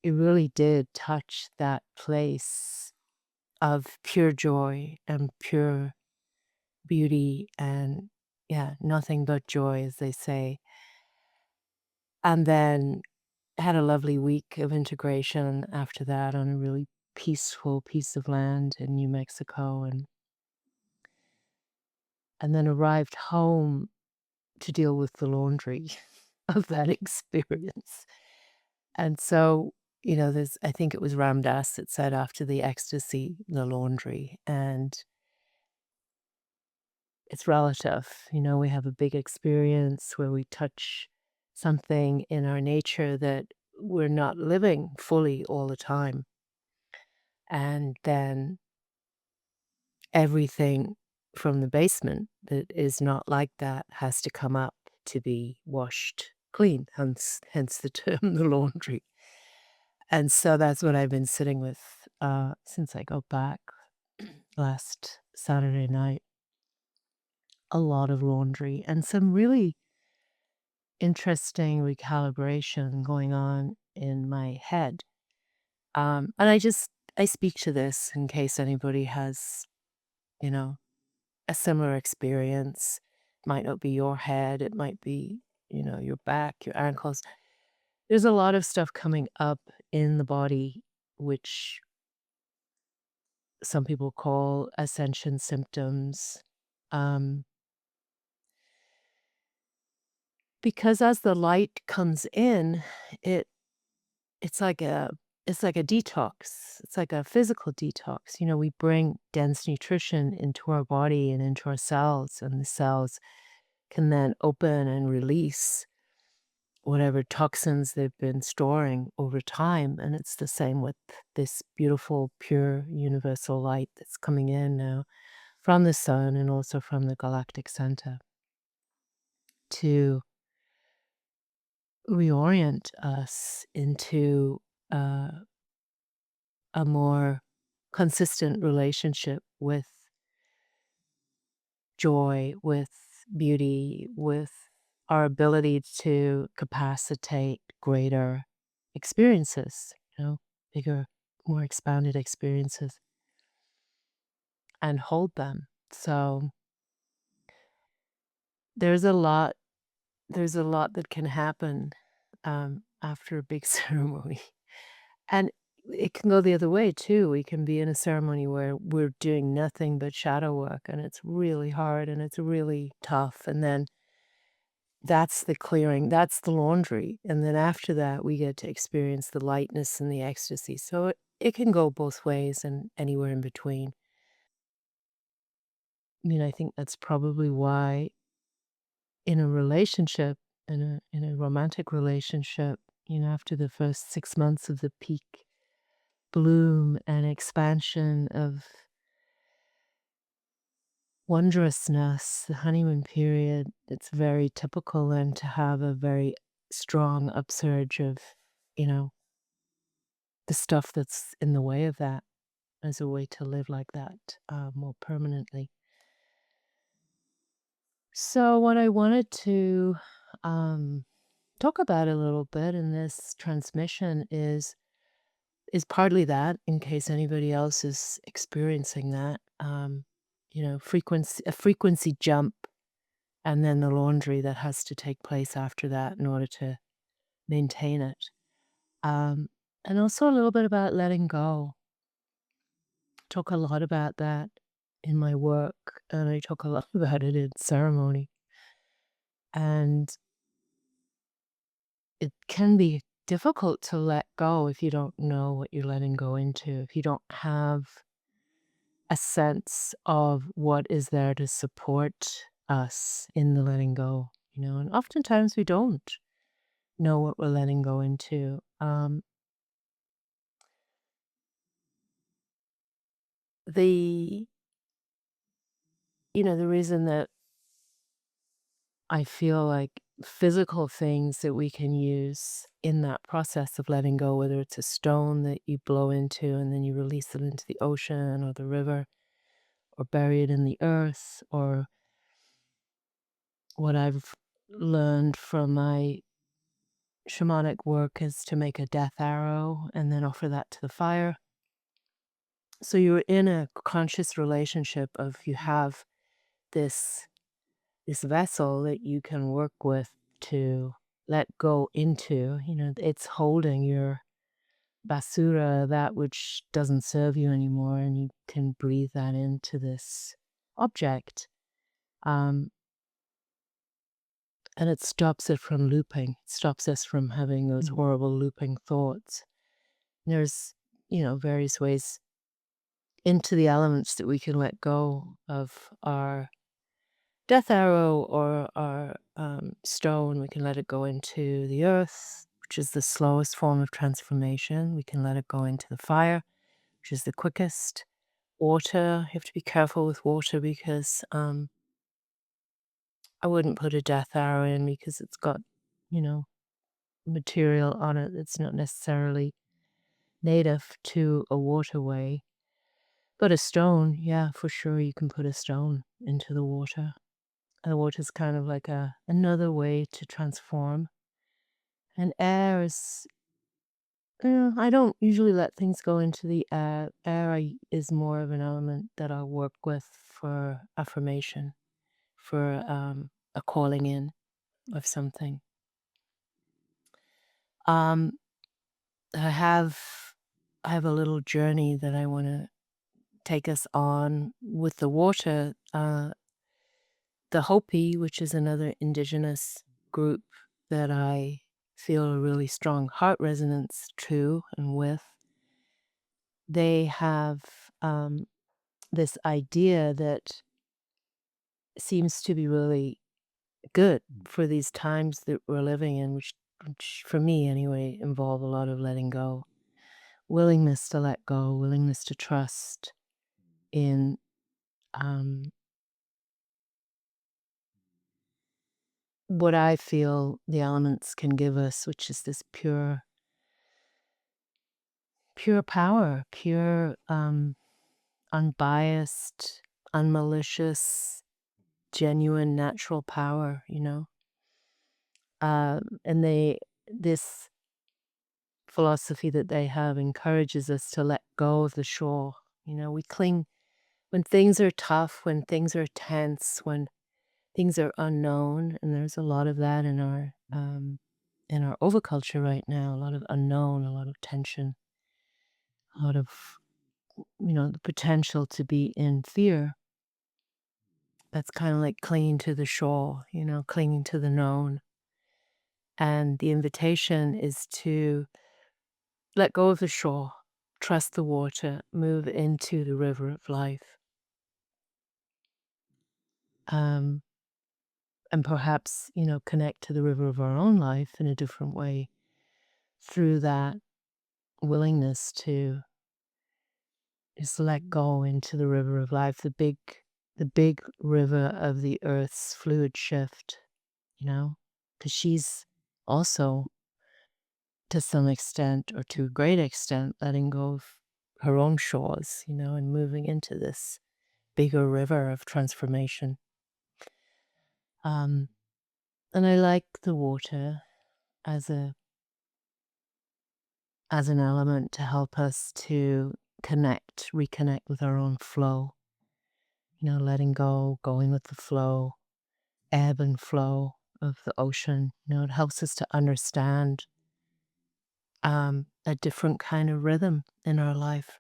it really did touch that place of pure joy and pure beauty and, yeah, nothing but joy, as they say. And then had a lovely week of integration after that on a really peaceful piece of land in New Mexico, and then arrived home to deal with the laundry of that experience. And so, there's I think it was Ram Dass that said after the ecstasy, the laundry, and it's relative. We have a big experience where we touch something in our nature that we're not living fully all the time. And then everything from the basement that is not like that has to come up to be washed clean, hence the term the laundry. And so that's what I've been sitting with since I got back last Saturday night. A lot of laundry and some really interesting recalibration going on in my head. And I speak to this in case anybody has, you know, a similar experience. Might not be your head, it might be, your back, your ankles. There's a lot of stuff coming up in the body, which some people call ascension symptoms. Um, because as the light comes in, it it's like a it's like a detox. It's like a physical detox. We bring dense nutrition into our body and into our cells, and the cells can then open and release whatever toxins they've been storing over time. And it's the same with this beautiful, pure, universal light that's coming in now from the sun and also from the galactic center to reorient us into uh, a more consistent relationship with joy, with beauty, with our ability to capacitate greater experiences, bigger, more expanded experiences and hold them. So there's a lot, there's a lot that can happen after a big ceremony. And it can go the other way too. We can be in a ceremony where we're doing nothing but shadow work and it's really hard and it's really tough. And then that's the clearing, that's the laundry. And then after that, we get to experience the lightness and the ecstasy. So it can go both ways and anywhere in between. I think that's probably why in a relationship, in a romantic relationship, after the first 6 months of the peak bloom and expansion of wondrousness, the honeymoon period, it's very typical then to have a very strong upsurge of, you know, the stuff that's in the way of that as a way to live like that more permanently. So, what I wanted to um, talk about a little bit in this transmission is partly that, in case anybody else is experiencing that, a frequency jump, and then the laundry that has to take place after that in order to maintain it. Um, and also a little bit about letting go. Talk a lot about that in my work, and I talk a lot about it in ceremony. And it can be difficult to let go if you don't know what you're letting go into, if you don't have a sense of what is there to support us in the letting go, and oftentimes we don't know what we're letting go into. The the reason that I feel like physical things that we can use in that process of letting go, whether it's a stone that you blow into and then you release it into the ocean or the river, or bury it in the earth, or what I've learned from my shamanic work is to make a death arrow and then offer that to the fire. So you're in a conscious relationship of you have this vessel that you can work with to let go into. It's holding your basura, that which doesn't serve you anymore, and you can breathe that into this object. Um, and it stops it from looping. It stops us from having those horrible looping thoughts. There's, various ways into the elements that we can let go of our death arrow or our stone. We can let it go into the earth, which is the slowest form of transformation. We can let it go into the fire, which is the quickest. Water, you have to be careful with water because I wouldn't put a death arrow in because it's got, you know, material on it that's not necessarily native to a waterway. But a stone, yeah, for sure you can put a stone into the water. The water's kind of like another way to transform. And air is, I don't usually let things go into the air. Is more of an element that I work with for affirmation, for a calling in of something. Um, I have a little journey that I want to take us on with the water. The Hopi, which is another indigenous group that I feel a really strong heart resonance to and with, they have this idea that seems to be really good for these times that we're living in, which for me anyway, involve a lot of letting go, willingness to let go, willingness to trust in um, what I feel the elements can give us, which is this pure power, pure, unbiased, unmalicious, genuine, natural power. And this philosophy that they have encourages us to let go of the shore. We cling when things are tough, when things are tense, when things are unknown, and there's a lot of that in our overculture right now. A lot of unknown, a lot of tension, a lot of the potential to be in fear. That's kind of like clinging to the shore, clinging to the known. And the invitation is to let go of the shore, trust the water, move into the river of life. Um, and perhaps, connect to the river of our own life in a different way through that willingness to just let go into the river of life, the big river of the earth's fluid shift, because she's also, to some extent or to a great extent, letting go of her own shores, and moving into this bigger river of transformation. Um, and I like the water as an element to help us to reconnect with our own flow, letting go, going with the flow, ebb and flow of the ocean. It helps us to understand a different kind of rhythm in our life.